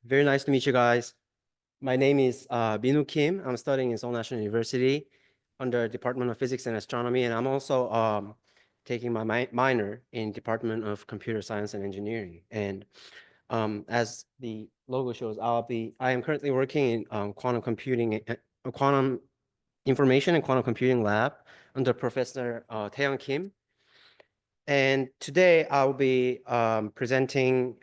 Very nice to meet you guys. My name is Minwoo Kim. I'm studying in Seoul National University under Department of Physics and Astronomy, and I'm also taking my minor in Department of Computer Science and Engineering. And as the logo shows, I am currently working in quantum computing, quantum information and quantum computing lab under Professor Taeyoung Kim. And today I'll be presenting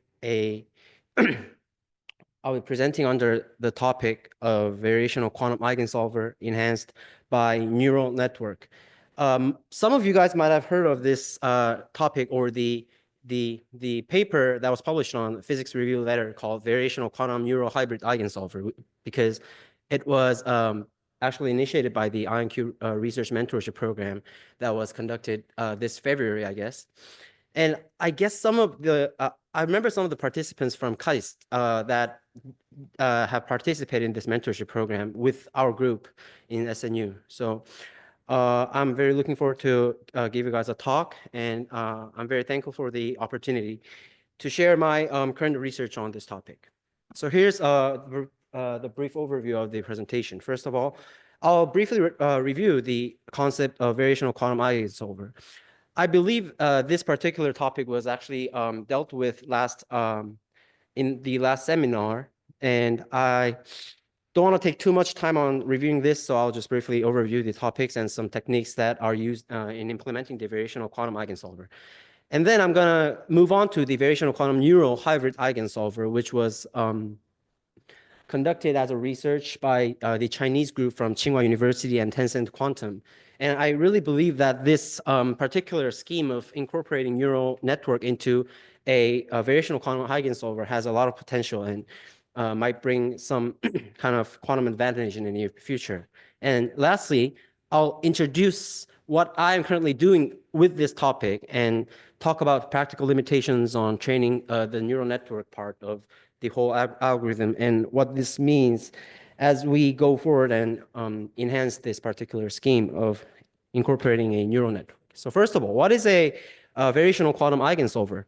I'll be presenting under the topic of variational quantum eigensolver enhanced by neural network. Some of you guys might have heard of this topic or the paper that was published on Physics Review Letter called Variational Quantum Neural Hybrid Eigensolver, because it was actually initiated by the IonQ Research Mentorship Program that was conducted this February, I guess. And I guess some of the, I remember some of the participants from QISCA that have participated in this mentorship program with our group in SNU. So I'm very looking forward to give you guys a talk, and I'm very thankful for the opportunity to share my current research on this topic. So here's the brief overview of the presentation. First of all, I'll briefly review the concept of variational quantum eigensolver. I believe this particular topic was actually dealt with in the last seminar, and I don't want to take too much time on reviewing this, so I'll just briefly overview the topics and some techniques that are used in implementing the variational quantum eigensolver. And then I'm going to move on to the variational quantum neural hybrid eigensolver, which was conducted as a research by the Chinese group from Tsinghua University and Tencent Quantum. And I really believe that this particular scheme of incorporating neural network into a variational quantum eigensolver has a lot of potential and might bring some kind of quantum advantage in the near future. And lastly, I'll introduce what I am currently doing with this topic and talk about practical limitations on training the neural network part of the whole algorithm and what this means as we go forward and enhance this particular scheme of incorporating a neural network. So first of all, what is a variational quantum eigensolver?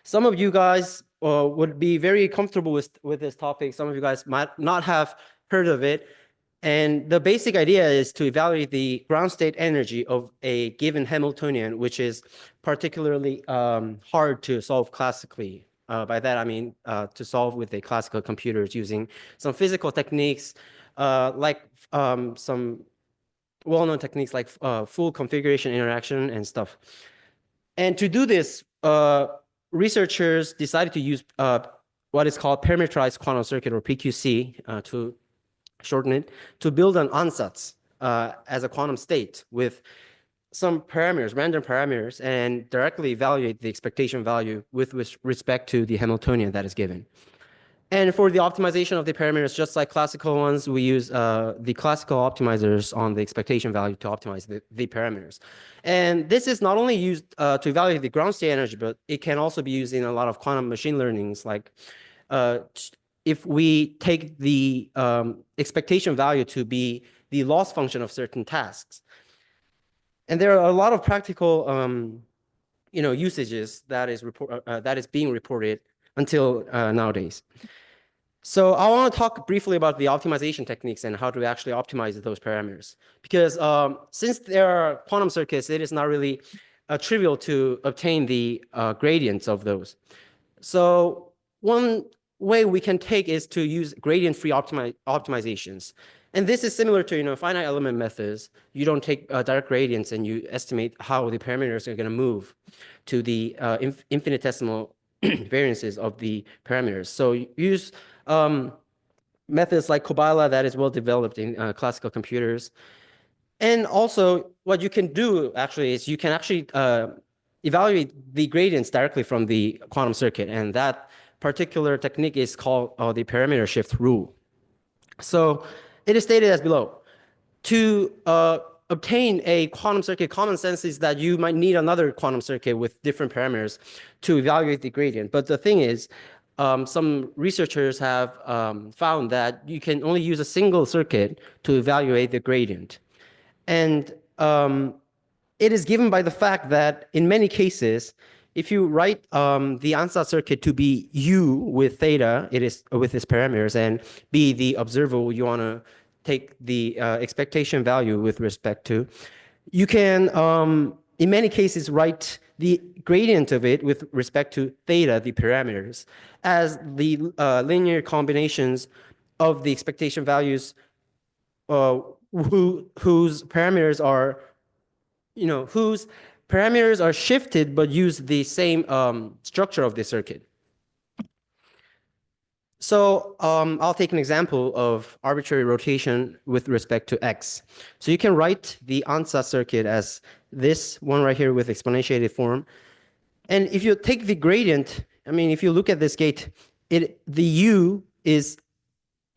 Some of you guys would be very comfortable with this topic. Some of you guys might not have heard of it. And the basic idea is to evaluate the ground state energy of a given Hamiltonian, which is particularly hard to solve classically. By that, I mean to solve with the classical computers using some physical techniques, like some well-known techniques like full configuration interaction and stuff. And to do this, researchers decided to use what is called parameterized quantum circuit, or PQC, to shorten it, to build an ansatz as a quantum state with some parameters, random parameters, and directly evaluate the expectation value with respect to the Hamiltonian that is given. And for the optimization of the parameters, just like classical ones, we use the classical optimizers on the expectation value to optimize the parameters. And this is not only used to evaluate the ground state energy, but it can also be used in a lot of quantum machine learnings. Like if we take the expectation value to be the loss function of certain tasks. And there are a lot of practical usages that is being reported until nowadays. So I want to talk briefly about the optimization techniques and how to actually optimize those parameters. Because since there are quantum circuits, it is not really trivial to obtain the gradients of those. So one way we can take is to use gradient-free optimizations. And this is similar to finite element methods. You don't take direct gradients and you estimate how the parameters are going to move to the infinitesimal variances of the parameters. So you use methods like Cobala that is well developed in classical computers. And also what you can do actually is you can actually evaluate the gradients directly from the quantum circuit. And that particular technique is called the parameter shift rule. So it is stated as below. To obtain a quantum circuit, common sense is that you might need another quantum circuit with different parameters to evaluate the gradient. But the thing is, some researchers have found that you can only use a single circuit to evaluate the gradient. And it is given by the fact that in many cases, if you write the ansatz circuit to be U with theta, it is with its parameters, and B, the observable you want to take the expectation value with respect to, you can, in many cases, write the gradient of it with respect to theta, the parameters, as the linear combinations of the expectation values whose parameters are, whose parameters are shifted but use the same structure of the circuit. So I'll take an example of arbitrary rotation with respect to x. So you can write the ansatz circuit as this one right here with exponentiated form. And if you take the gradient, I mean, if you look at this gate, the u is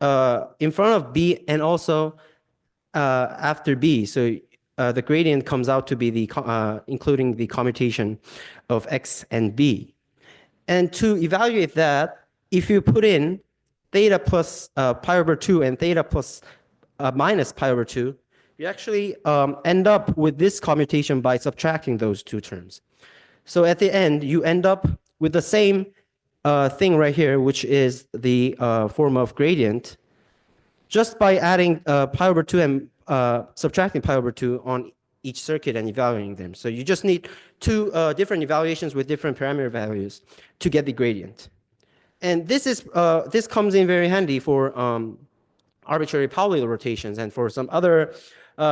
in front of b and also after b. So the gradient comes out to be the including the commutation of x and b. And to evaluate that, if you put in theta plus pi over 2 and theta plus minus pi over 2, you actually end up with this commutation by subtracting those two terms. So at the end, you end up with the same thing right here, which is the form of gradient, just by adding pi over 2 and subtracting pi over 2 on each circuit and evaluating them. So you just need two different evaluations with different parameter values to get the gradient. And this comes in very handy for arbitrary Pauli rotations, and for some other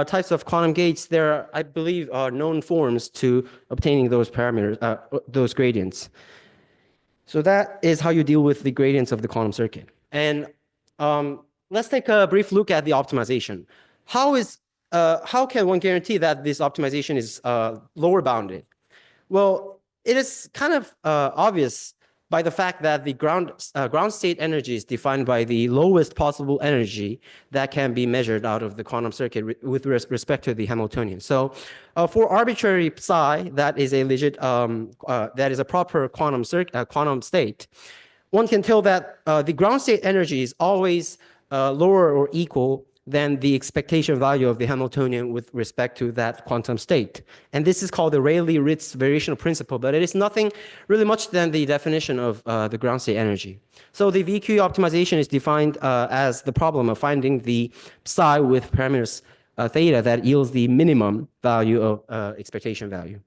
types of quantum gates. There are, I believe, known forms to obtaining those parameters, those gradients. So that is how you deal with the gradients of the quantum circuit. And let's take a brief look at the optimization. How can one guarantee that this optimization is lower bounded? Well, it is kind of obvious by the fact that the ground state energy is defined by the lowest possible energy that can be measured out of the quantum circuit with respect to the Hamiltonian. So for arbitrary psi, that is a legit, that is a proper quantum state, one can tell that the ground state energy is always lower or equal than the expectation value of the Hamiltonian with respect to that quantum state. And this is called the Rayleigh-Ritz variational principle, but it is nothing really much than the definition of the ground state energy. So the VQ optimization is defined as the problem of finding the psi with parameters theta that yields the minimum value of expectation value.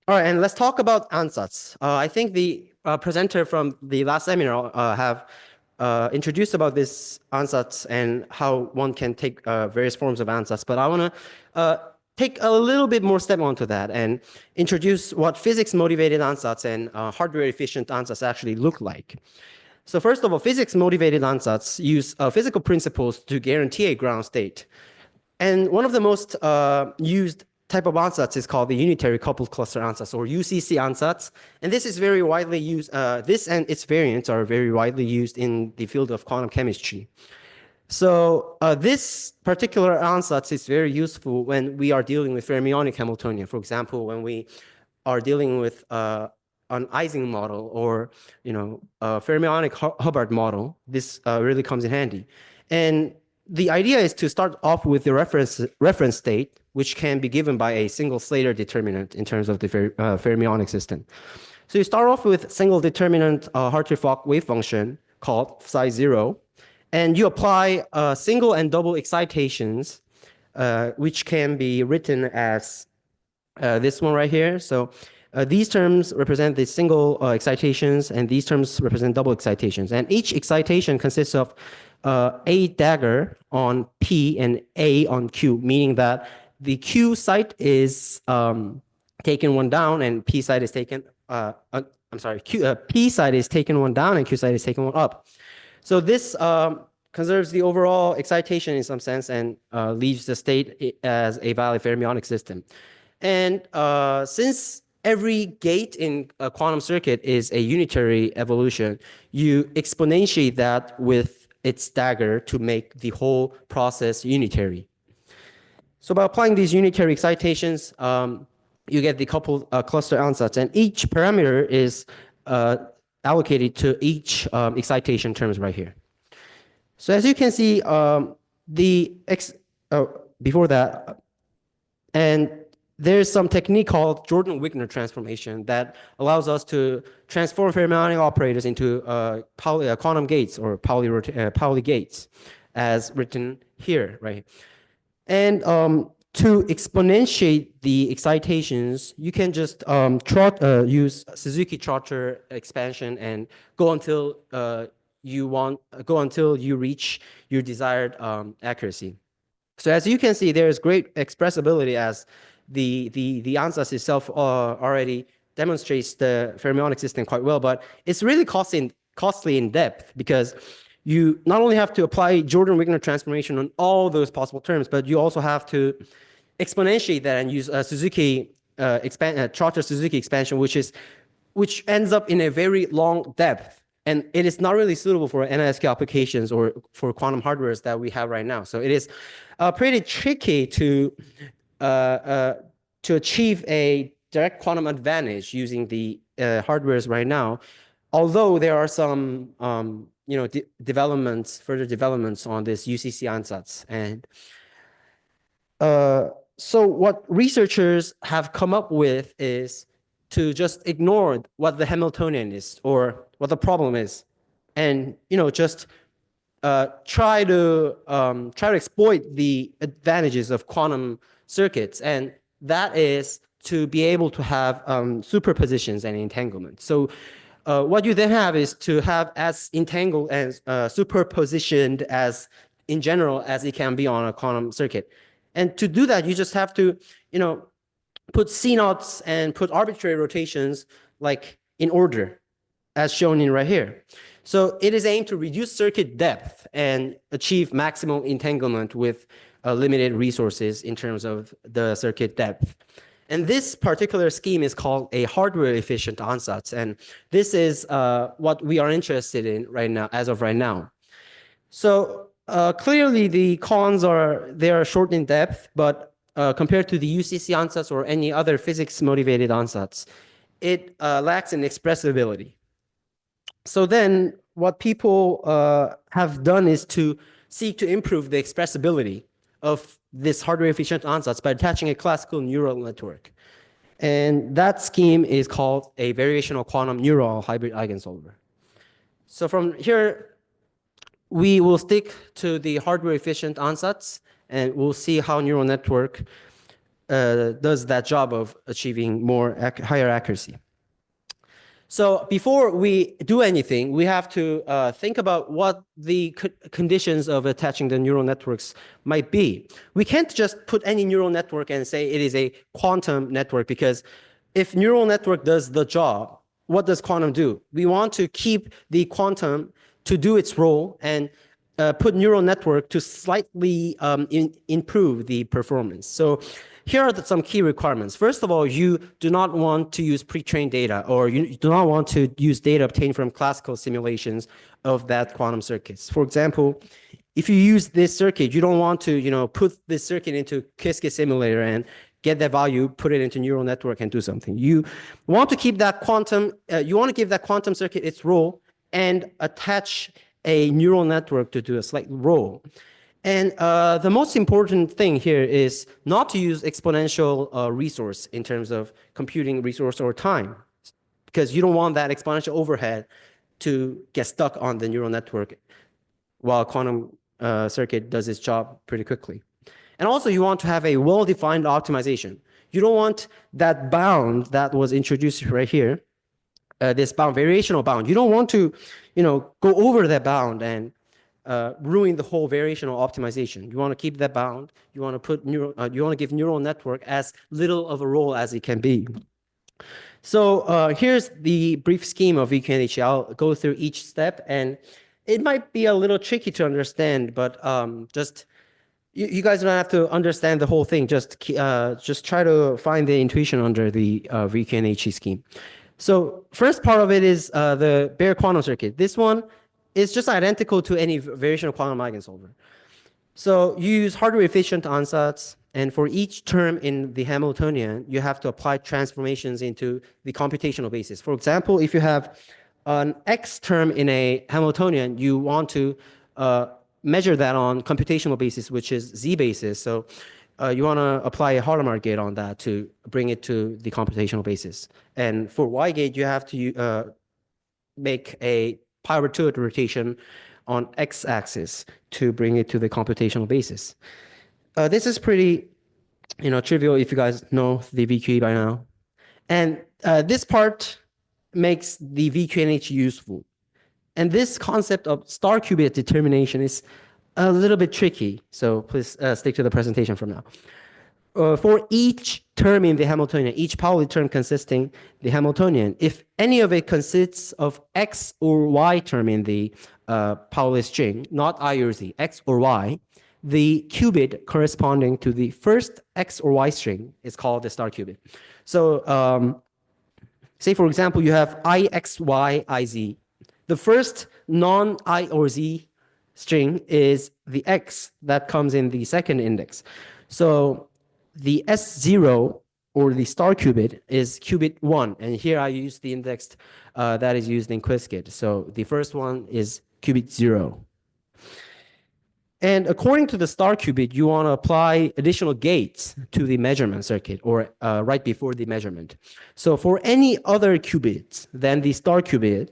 All right, and let's talk about ansatz. I think the presenter from the last seminar have introduced about this ansatz and how one can take various forms of ansatz, but I want to take a little bit more step onto that and introduce what physics-motivated ansatz and hardware-efficient ansatz actually look like. So first of all, physics-motivated ansatz use physical principles to guarantee a ground state. And one of the most used type of ansatz is called the unitary coupled cluster ansatz, or UCC ansatz. And this is very widely used, this and its variants are very widely used in the field of quantum chemistry. So this particular ansatz is very useful when we are dealing with fermionic Hamiltonian. For example, when we are dealing with an Ising model or fermionic Hubbard model, this really comes in handy. And the idea is to start off with the reference state, which can be given by a single Slater determinant in terms of the fermionic system. So you start off with single determinant Hartree-Fock wave function called psi 0, and you apply single and double excitations, which can be written as this one right here. So these terms represent the single excitations, and these terms represent double excitations. And each excitation consists of a dagger on P and A on Q, meaning that the Q site is taken one down and P site is taken, P site is taken one down and Q site is taken one up. So this conserves the overall excitation in some sense and leaves the state as a valid fermionic system. And since every gate in a quantum circuit is a unitary evolution, you exponentiate that with its dagger to make the whole process unitary. So by applying these unitary excitations, you get the coupled cluster ansatz, and each parameter is allocated to each excitation terms right here. So as you can see, before that, and there's some technique called Jordan-Wigner transformation that allows us to transform fermionic operators into quantum gates or Pauli gates, as written here, right? And to exponentiate the excitations, you can just use Suzuki-Trotter expansion and go until you reach your desired accuracy. So as you can see, there is great expressibility as the ansatz itself already demonstrates the fermionic system quite well, but it's really costly in depth because you not only have to apply Jordan-Wigner transformation on all those possible terms, but you also have to exponentiate that and use Trotter Suzuki expansion, which ends up in a very long depth. And it is not really suitable for NISQ applications or for quantum hardwares that we have right now. So it is pretty tricky to achieve a direct quantum advantage using the hardwares right now. Although there are some further developments on this UCC ansatz. And so what researchers have come up with is to just ignore what the Hamiltonian is or what the problem is, and just try to exploit the advantages of quantum circuits, and that is to be able to have superpositions and entanglement. So what you then have is to have as entangled and superpositioned as in general as it can be on a quantum circuit. And to do that, you just have to, put C-naughts and put arbitrary rotations like in order, as shown in right here. So it is aimed to reduce circuit depth and achieve maximum entanglement with limited resources in terms of the circuit depth. And this particular scheme is called a hardware efficient ansatz. And this is what we are interested in right now, as of right now. So clearly the cons they are short in depth, but compared to the UCC ansatz or any other physics motivated ansatz, it lacks in expressibility. So then what people have done is to seek to improve the expressibility of this hardware efficient ansatz by attaching a classical neural network. And that scheme is called a variational quantum neural hybrid eigensolver. So from here, we will stick to the hardware efficient ansatz, and we'll see how neural network does that job of achieving higher accuracy. So before we do anything, we have to think about what the conditions of attaching the neural networks might be. We can't just put any neural network and say it is a quantum network, because if neural network does the job, what does quantum do? We want to keep the quantum to do its role and put neural network to slightly improve the performance. So here are some key requirements. First of all, you do not want to use pre-trained data, or you do not want to use data obtained from classical simulations of that quantum circuits. For example, if you use this circuit, you don't want to put this circuit into QISCA simulator and get that value, put it into neural network and do something. You want to keep that quantum, you want to give that quantum circuit its role and attach a neural network to do a slight role. And the most important thing here is not to use exponential resource in terms of computing resource or time, because you don't want that exponential overhead to get stuck on the neural network while quantum circuit does its job pretty quickly. And also you want to have a well-defined optimization. You don't want that bound that was introduced right here, this bound, variational bound. You don't want to go over that bound and ruin the whole variational optimization. You want to keep that bound. You want to put you want to give neural network as little of a role as it can be. So here's the brief scheme of VQNH. I'll go through each step, and it might be a little tricky to understand, but just you guys don't have to understand the whole thing. Just try to find the intuition under the VQNH scheme. So first part of it is the bare quantum circuit. This one is just identical to any variational quantum eigensolver. So you use hardware efficient ansatz, and for each term in the Hamiltonian, you have to apply transformations into the computational basis. For example, if you have an X term in a Hamiltonian, you want to measure that on computational basis, which is Z basis. So you want to apply a Hadamard gate on that to bring it to the computational basis. And for Y gate, you have to make a pi/2 rotation on x-axis to bring it to the computational basis. This is pretty, trivial if you guys know the VQE by now. And this part makes the VQNH useful. And this concept of star qubit determination is a little bit tricky. So please stick to the presentation from now. For each term in the Hamiltonian, each Pauli term consisting the Hamiltonian, if any of it consists of x or y term in the Pauli string, not I or z, x or y, the qubit corresponding to the first x or y string is called the star qubit. So say, for example, you have I, x, y, I, z. The first non-I or z string is the x that comes in the second index. So the S0 or the star qubit is qubit 1. And here I use the index that is used in QISCA. So the first one is qubit 0. And according to the star qubit, you want to apply additional gates to the measurement circuit or right before the measurement. So for any other qubits than the star qubit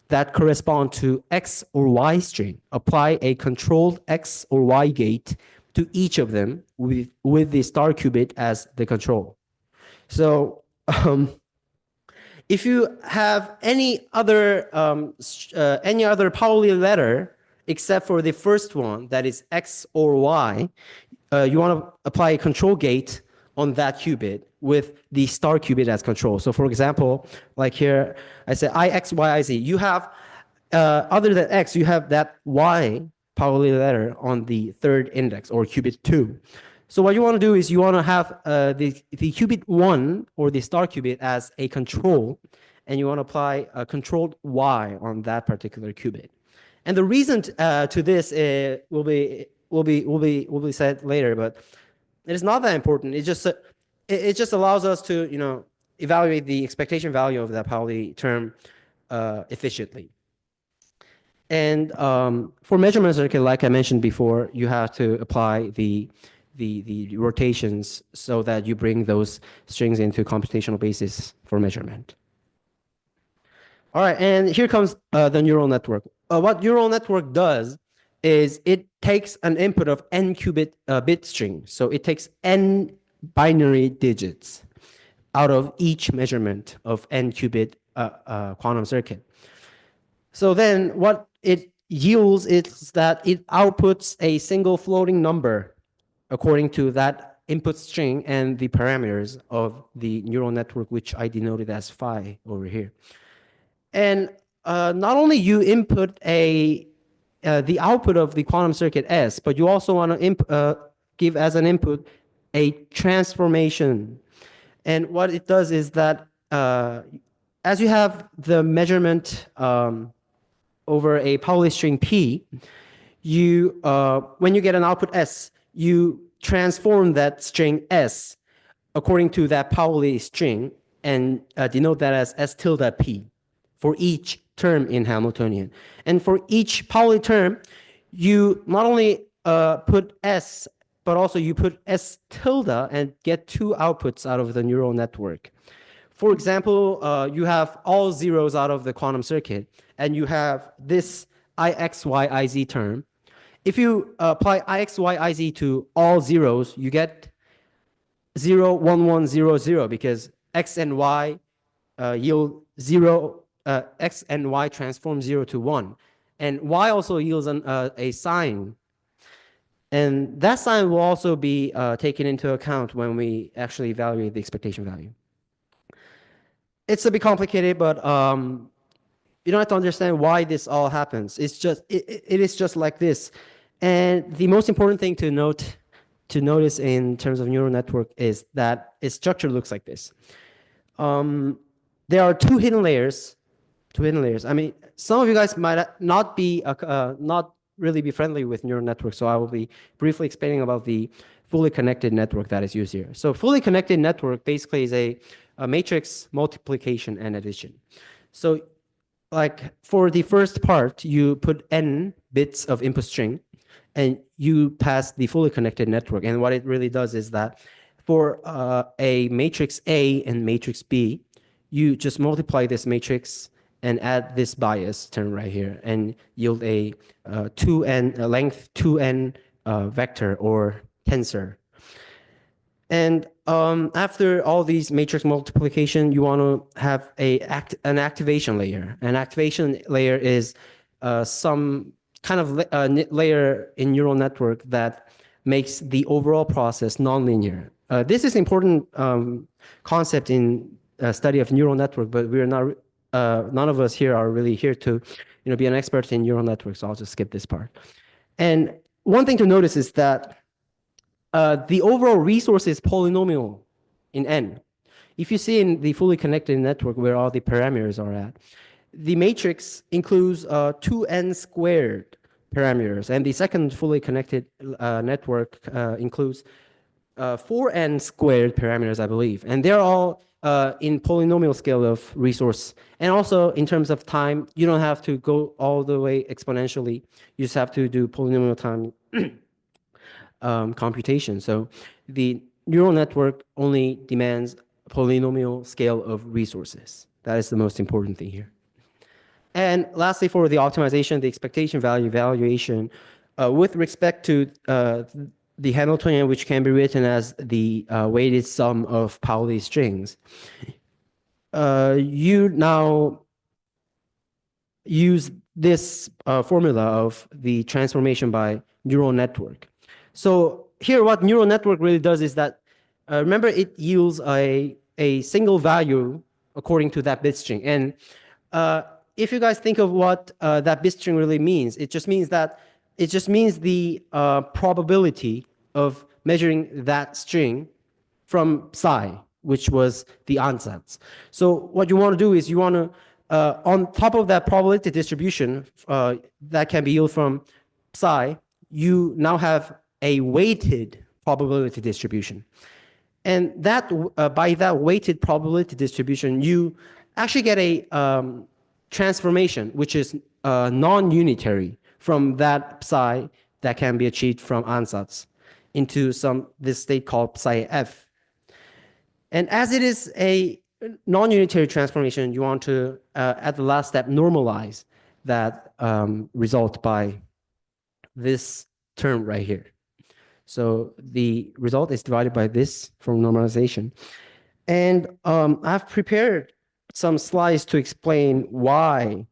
that correspond to x or y string, apply a controlled x or y gate to each of them with the star qubit as the control. So if you have any other Pauli letter except for the first one, that is x or y, you want to apply a control gate on that qubit with the star qubit as control. So for example, like here, I say I, x, y, I, z. You have, other than x, you have that y Pauli letter on the third index or qubit 2. So what you want to do is you want to have the qubit 1 or the star qubit as a control, and you want to apply a controlled y on that particular qubit. And the reason to this will be said later, but it is not that important. It just allows us to evaluate the expectation value of that Pauli term efficiently. And for measurement circuit, like I mentioned before, you have to apply the rotations so that you bring those strings into computational basis for measurement. All right, and here comes the neural network. What neural network does is it takes an input of n qubit bit string. So it takes n binary digits out of each measurement of n qubit quantum circuit. So then what it yields is that it outputs a single floating number according to that input string and the parameters of the neural network, which I denoted as phi over here. And not only you input the output of the quantum circuit S, but you also want to give as an input a transformation. And what it does is that as you have the measurement over a Pauli string P, when you get an output S, you transform that string S according to that Pauli string and denote that as S tilde P for each term in Hamiltonian. And for each Pauli term, you not only put S, but also you put S tilde and get two outputs out of the neural network. For example, you have all zeros out of the quantum circuit, and you have this IXYIZ term. If you apply IXYIZ to all zeros, you get 0, 1, 1, 0, 0, because X and Y yield 0, X and Y transform 0 to 1. And Y also yields a sign. And that sign will also be taken into account when we actually evaluate the expectation value. It's a bit complicated, but you don't have to understand why this all happens. It's just it is just like this. And the most important thing to notice in terms of neural network is that its structure looks like this. There are two hidden layers. I mean, some of you guys might not really be friendly with neural networks, so I will be briefly explaining about the fully connected network that is used here. So fully connected network basically is a matrix multiplication and addition. So like for the first part, you put n bits of input string, and you pass the fully connected network. And what it really does is that for a matrix A and matrix B, you just multiply this matrix and add this bias term right here and yield a 2n length 2n vector or tensor. And after all these matrix multiplication, you want to have an activation layer. An activation layer is some kind of layer in neural network that makes the overall process nonlinear. This is important concept in study of neural network, but we're not. None of us here are really here to, be an expert in neural networks. So I'll just skip this part. And one thing to notice is that the overall resource is polynomial in N. If you see in the fully connected network where all the parameters are at, the matrix includes 2n squared parameters, and the second fully connected network includes 4n squared parameters, I believe. And they're all in polynomial scale of resource. And also in terms of time, you don't have to go all the way exponentially. You just have to do polynomial time computation. So the neural network only demands polynomial scale of resources. That is the most important thing here. And lastly, for the optimization, the expectation value evaluation, with respect to the Hamiltonian, which can be written as the weighted sum of Pauli strings, you now use this formula of the transformation by neural network. So here, what neural network really does is that, remember, it yields a single value according to that bit string. And if you guys think of what that bit string really means, it just means the probability of measuring that string from psi, which was the ansatz. So what you want to do is you want to, on top of that probability distribution that can be yielded from psi, you now have a weighted probability distribution. And that by that weighted probability distribution, you actually get a transformation, which is non-unitary from that psi that can be achieved from ansatz into this state called psi f. And as it is a non-unitary transformation, you want to, at the last step, normalize that result by this term right here. So the result is divided by this from normalization. And I've prepared some slides to explain why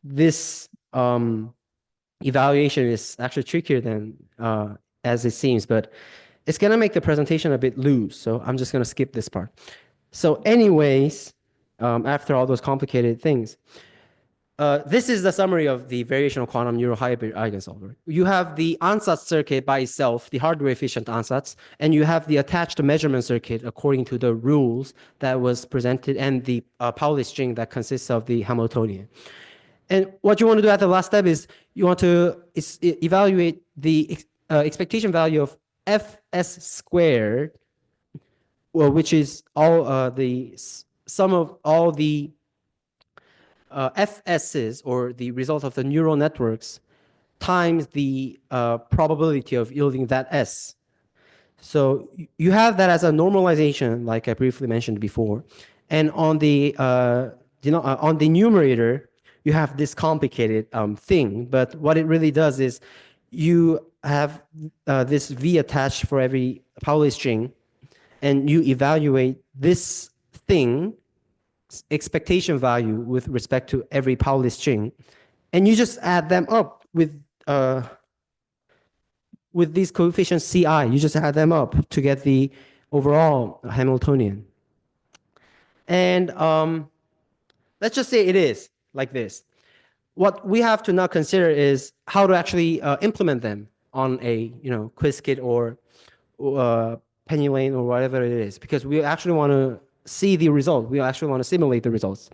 this evaluation is actually trickier than as it seems, but it's going to make the presentation a bit loose. So I'm just going to skip this part. So anyways, after all those complicated things, this is the summary of the variational quantum neural hybrid eigensolver. You have the ansatz circuit by itself, the hardware efficient ansatz, and you have the attached measurement circuit according to the rules that was presented, and the Pauli string that consists of the Hamiltonian. And what you want to do at the last step is you want to evaluate the expectation value of fs squared, well, which is all the sum of all the fs's, or the result of the neural networks, times the probability of yielding that s. So you have that as a normalization, like I briefly mentioned before, and on the on the numerator you have this complicated thing. But what it really does is you have this v attached for every Pauli string, and you evaluate this thing expectation value with respect to every Pauli string, and you just add them up with these coefficients ci. You just add them up to get the overall Hamiltonian. And let's just say it is like this. What we have to now consider is how to actually implement them on a QISCA or Penny Lane or whatever it is, because we actually want to see the result. We actually want to simulate the results.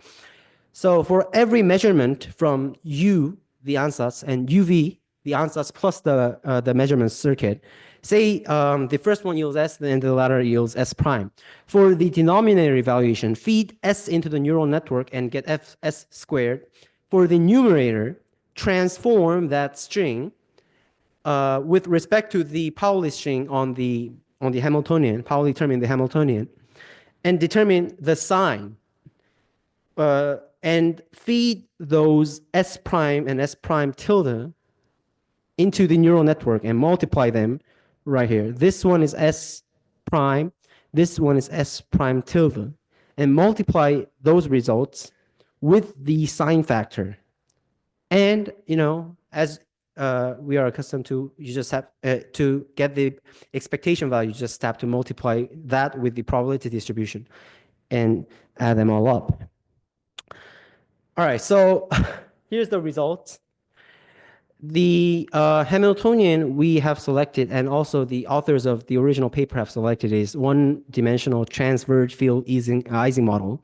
So for every measurement from U, the ansatz, and UV, the ansatz plus the measurement circuit, say the first one yields S, and the latter yields S prime. For the denominator evaluation, feed S into the neural network and get fs squared. For the numerator, transform that string with respect to the Pauli string on the Hamiltonian, Pauli term in the Hamiltonian, and determine the sign and feed those S prime and S prime tilde into the neural network and multiply them right here. This one is S prime, this one is S prime tilde, and multiply those results with the sign factor. And, as we are accustomed to, you just have to get the expectation value, you just have to multiply that with the probability distribution and add them all up. All right, so here's the results. The Hamiltonian we have selected, and also the authors of the original paper have selected, is one-dimensional transverse field Ising model.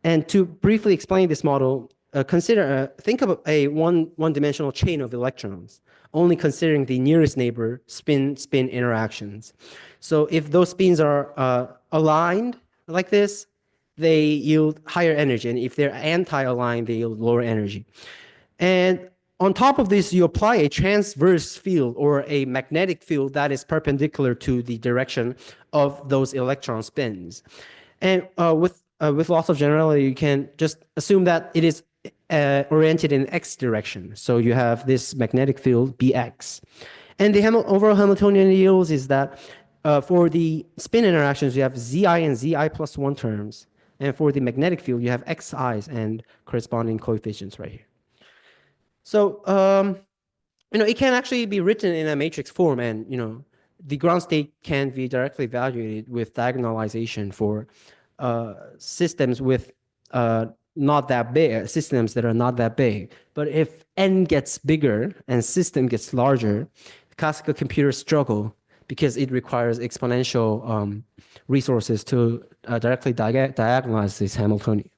And to briefly explain this model, think of a one-dimensional chain of electrons, only considering the nearest neighbor spin-spin interactions. So if those spins are aligned like this, they yield higher energy, and if they're anti-aligned, they yield lower energy. And on top of this, you apply a transverse field or a magnetic field that is perpendicular to the direction of those electron spins. And with lots of generality, you can just assume that it is oriented in x direction. So you have this magnetic field Bx. And the overall Hamiltonian yields is that for the spin interactions, you have Zi and Zi plus 1 terms. And for the magnetic field, you have Xi's and corresponding coefficients right here. So, it can actually be written in a matrix form, and, the ground state can be directly evaluated with diagonalization for systems with not that big, systems that are not that big. But if n gets bigger and system gets larger, classical computers struggle because it requires exponential resources to directly diagonalize this Hamiltonian.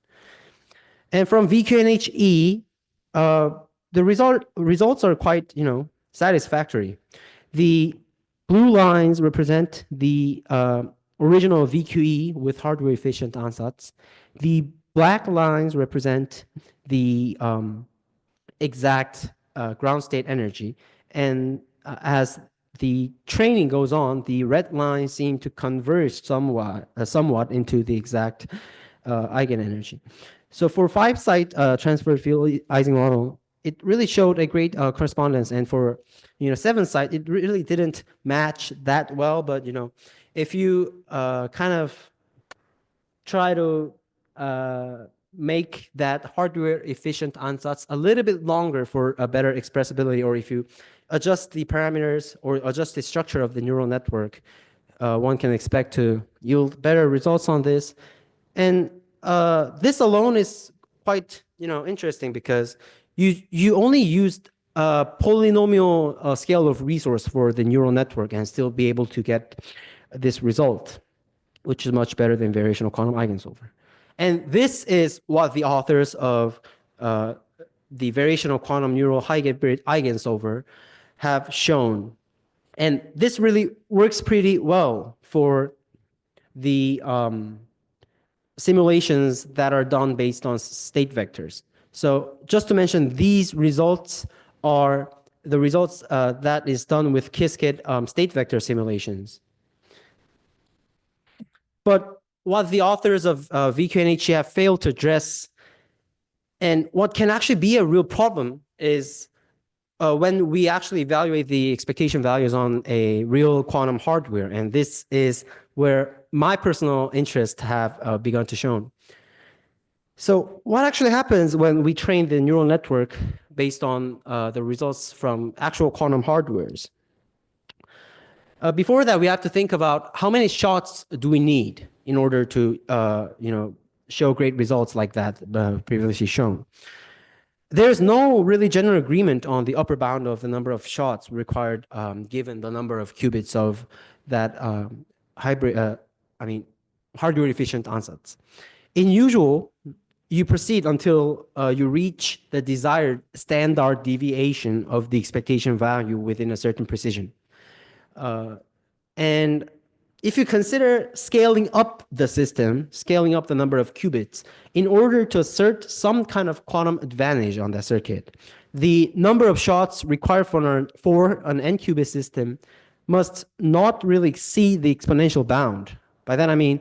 And from VQNHE, the results are quite, satisfactory. The blue lines represent the original VQE with hardware efficient ansatz. The black lines represent the exact ground state energy. And as the training goes on, the red lines seem to converge somewhat into the exact eigenenergy. So for 5-site transfer field Ising model, it really showed a great correspondence, and for 7-site, it really didn't match that well. But if you kind of try to make that hardware efficient ansatz a little bit longer for a better expressibility, or if you adjust the parameters or adjust the structure of the neural network, one can expect to yield better results on this. And this alone is quite interesting, because you only used a polynomial scale of resource for the neural network and still be able to get this result, which is much better than variational quantum eigensolver. And this is what the authors of the variational quantum neural hybrid eigensolver have shown. And this really works pretty well for the simulations that are done based on state vectors. So just to mention, these results are the results that is done with QISCA state vector simulations. But what the authors of VQNHE have failed to address, and what can actually be a real problem, is when we actually evaluate the expectation values on a real quantum hardware. And this is where my personal interests have begun to show. So what actually happens when we train the neural network based on the results from actual quantum hardwares? Before that, we have to think about how many shots do we need in order to show great results like that previously shown. There's no really general agreement on the upper bound of the number of shots required given the number of qubits of that hardware efficient ansatz. In usual, you proceed until you reach the desired standard deviation of the expectation value within a certain precision. And if you consider scaling up the system, scaling up the number of qubits, in order to assert some kind of quantum advantage on that circuit, the number of shots required for an n-qubit system must not really exceed the exponential bound. By that I mean,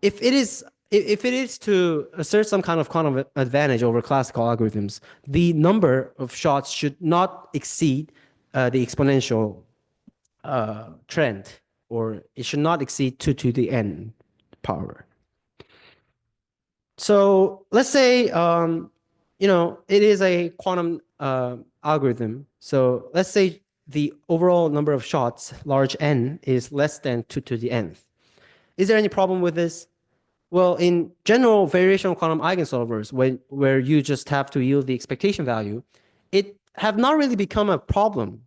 if it is to assert some kind of quantum advantage over classical algorithms, the number of shots should not exceed the exponential trend, or it should not exceed 2 to the n power. So let's say, it is a quantum algorithm. So let's say the overall number of shots, large n, is less than 2 to the nth. Is there any problem with this? Well, in general variational quantum eigensolvers, where you just have to yield the expectation value, it have not really become a problem.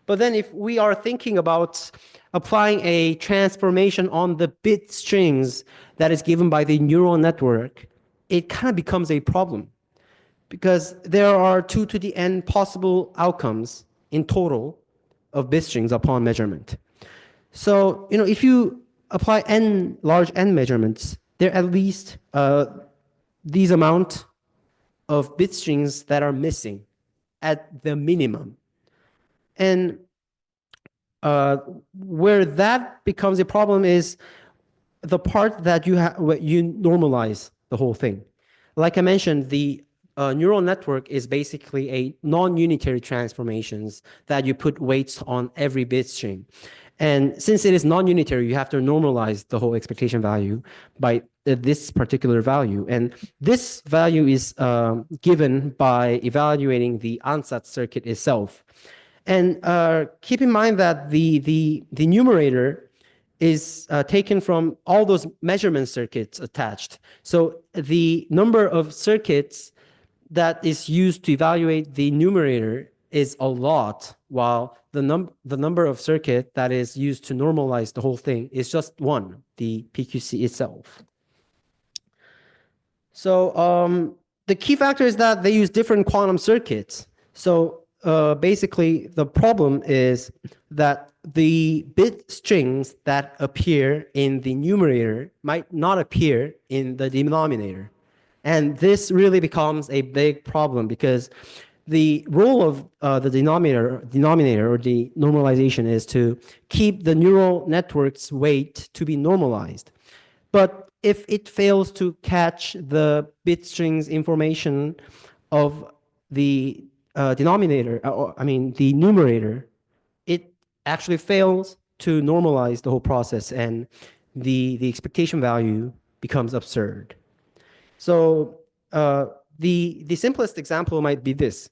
But then if we are thinking about applying a transformation on the bit strings that is given by the neural network, it kind of becomes a problem, because there are 2 to the n possible outcomes in total of bit strings upon measurement. So, if you apply large n measurements, there are at least these amount of bit strings that are missing at the minimum. And where that becomes a problem is the part that you normalize the whole thing. Like I mentioned, the neural network is basically a non-unitary transformations that you put weights on every bit string. And since it is non-unitary, you have to normalize the whole expectation value by this particular value. And this value is given by evaluating the ansatz circuit itself. And keep in mind that the numerator is taken from all those measurement circuits attached. So the number of circuits that is used to evaluate the numerator is a lot, while the number of circuit that is used to normalize the whole thing is just one, the PQC itself. So the key factor is that they use different quantum circuits. So basically, the problem is that the bit strings that appear in the numerator might not appear in the denominator. And this really becomes a big problem, because the role of the denominator or the normalization is to keep the neural network's weight to be normalized. But if it fails to catch the bit strings information of the the numerator, it actually fails to normalize the whole process, and the expectation value becomes absurd. So the simplest example might be this.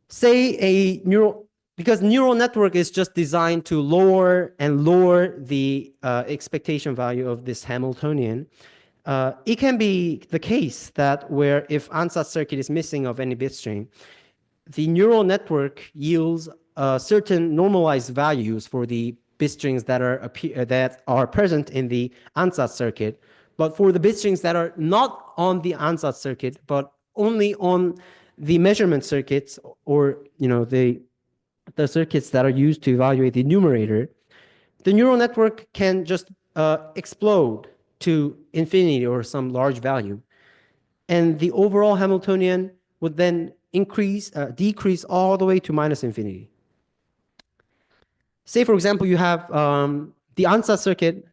Say because neural network is just designed to lower and lower the expectation value of this Hamiltonian. It can be the case that where if ansatz circuit is missing of any bit string, the neural network yields certain normalized values for the bit strings that are present in the ansatz circuit. But for the bit strings that are not on the ansatz circuit, but only on the measurement circuits, or the circuits that are used to evaluate the numerator, the neural network can just explode to infinity or some large value, and the overall Hamiltonian would then decrease all the way to minus infinity. Say, for example, you have the ansatz circuit.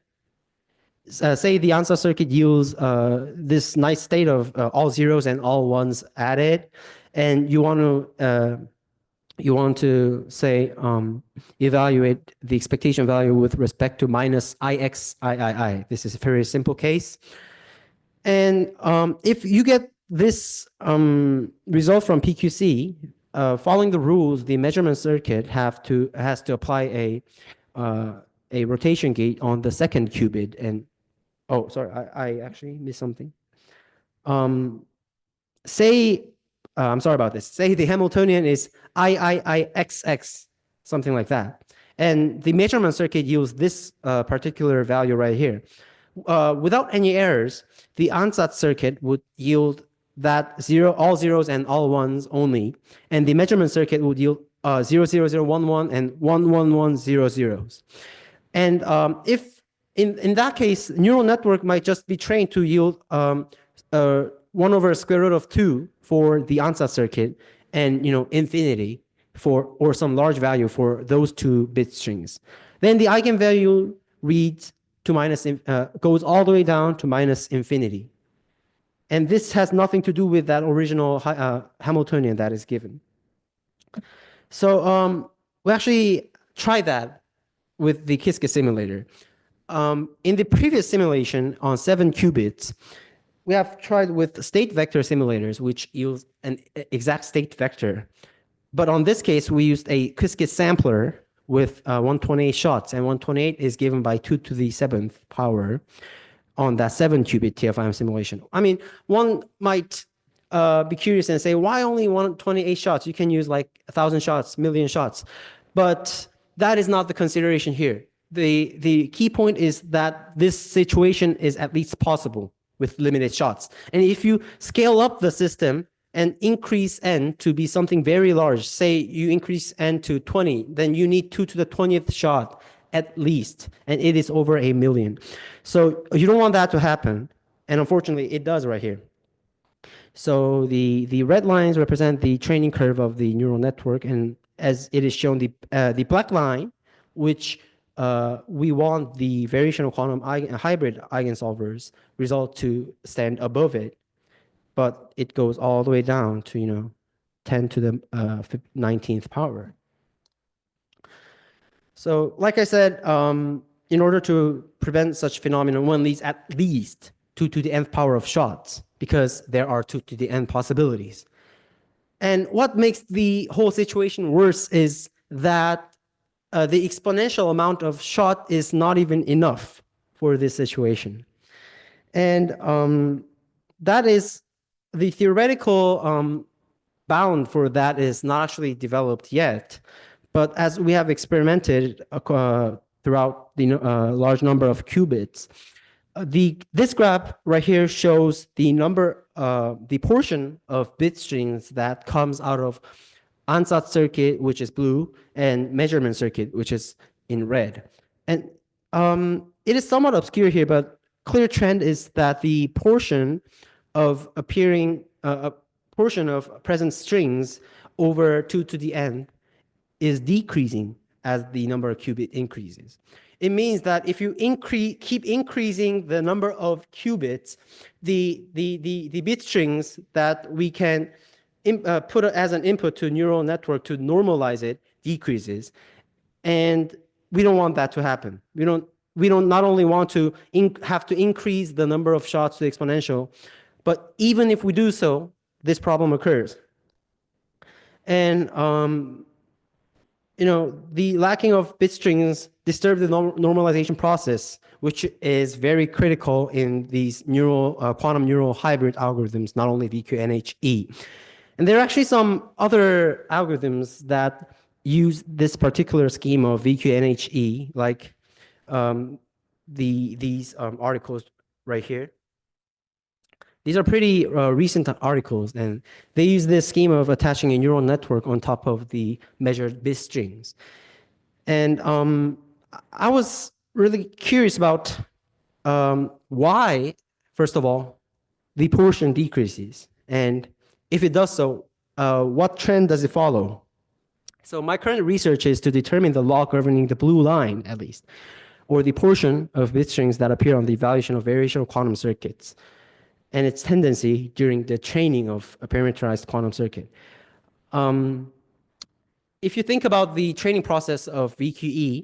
Say the ansatz circuit yields this nice state of all zeros and all ones added, and you want to say evaluate the expectation value with respect to minus ixii. This is a very simple case, and if you get this result from PQC, following the rules, the measurement circuit has to apply a rotation gate on the second qubit. And oh, sorry, I actually missed something. Say, I'm sorry about this. Say the Hamiltonian is IIIXX, something like that. And the measurement circuit yields this particular value right here. Without any errors, the ansatz circuit would yield that all zeros and all ones only. And the measurement circuit would yield 00011 and 11100s. And if in that case, neural network might just be trained to yield 1 over square root of 2 for the ansatz circuit, and infinity for, or some large value for those two bit strings. Then the eigenvalue reads to minus, goes all the way down to minus infinity. And this has nothing to do with that original Hamiltonian that is given. So we actually tried that with the QISCA simulator. In the previous simulation on 7 qubits, we have tried with state vector simulators, which use an exact state vector. But on this case, we used a QISCA sampler with 128 shots, and 128 is given by 2 to the 7th power on that 7 qubit TFIM simulation. I mean, one might be curious and say, why only 128 shots? You can use like 1,000 shots, million shots. But that is not the consideration here. The key point is that this situation is at least possible with limited shots. And if you scale up the system and increase n to be something very large, say you increase n to 20, then you need 2 to the 20th shot at least, and it is over 1 million. So you don't want that to happen, and unfortunately it does right here. So the red lines represent the training curve of the neural network, and as it is shown, the black line, which we want the variational quantum hybrid eigensolvers result to stand above it, but it goes all the way down to 10 to the 19th power. So like I said, in order to prevent such phenomenon, one needs at least 2 to the nth power of shots, because there are 2 to the n possibilities. And what makes the whole situation worse is that the exponential amount of shot is not even enough for this situation. And that is the theoretical bound for that is not actually developed yet. But as we have experimented throughout the large number of qubits, this graph right here shows the number, the portion of bit strings that comes out of ansatz circuit, which is blue, and measurement circuit, which is in red. And it is somewhat obscure here, but clear trend is that the portion of portion of present strings over 2 to the n is decreasing as the number of qubit increases. It means that if you keep increasing the number of qubits, the bit strings that we can put as an input to neural network to normalize it decreases, and we don't want that to happen. We don't not only want to have to increase the number of shots to exponential, but even if we do so, this problem occurs. And the lacking of bit strings disturb the normalization process, which is very critical in these quantum neural hybrid algorithms, not only VQNHE. And there are actually some other algorithms that use this particular scheme of VQNHE, like these articles right here. These are pretty recent articles, and they use this scheme of attaching a neural network on top of the measured bit strings. And I was really curious about why, first of all, the portion decreases, and if it does so, what trend does it follow? So my current research is to determine the law governing the blue line, at least, or the portion of bit strings that appear on the evaluation of variational quantum circuits, and its tendency during the training of a parameterized quantum circuit. If you think about the training process of VQE,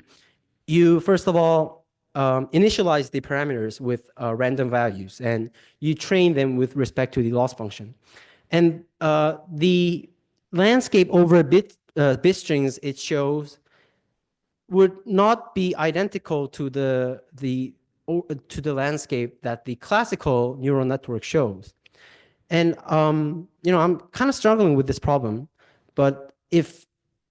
you first of all initialize the parameters with random values, and you train them with respect to the loss function. And the landscape over bit strings it shows would not be identical to the landscape that the classical neural network shows. And I'm kind of struggling with this problem, but if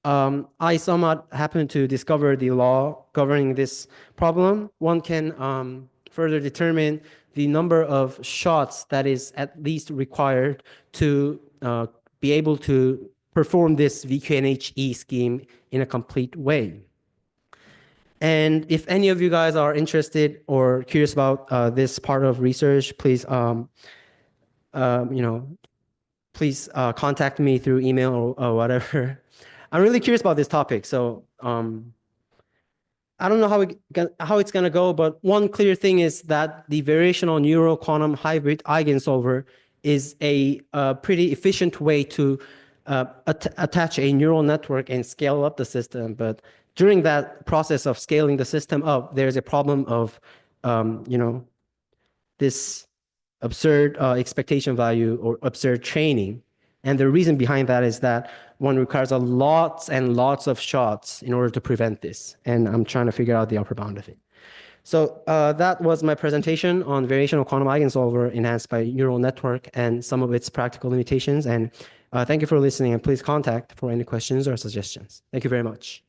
I somewhat happen to discover the law governing this problem, one can further determine the number of shots that is at least required to be able to perform this VQNHE scheme in a complete way. And if any of you guys are interested or curious about this part of research, please you know, please contact me through email or whatever. I'm really curious about this topic. So I don't know how it's gonna go, but one clear thing is that the variational neural quantum hybrid eigensolver is a pretty efficient way to attach a neural network and scale up the system. But during that process of scaling the system up, there's a problem of you know, this absurd expectation value or absurd training. And the reason behind that is that one requires a lots and lots of shots in order to prevent this. And I'm trying to figure out the upper bound of it. So that was my presentation on variational quantum eigensolver enhanced by neural network and some of its practical limitations. And thank you for listening, and please contact for any questions or suggestions. Thank you very much.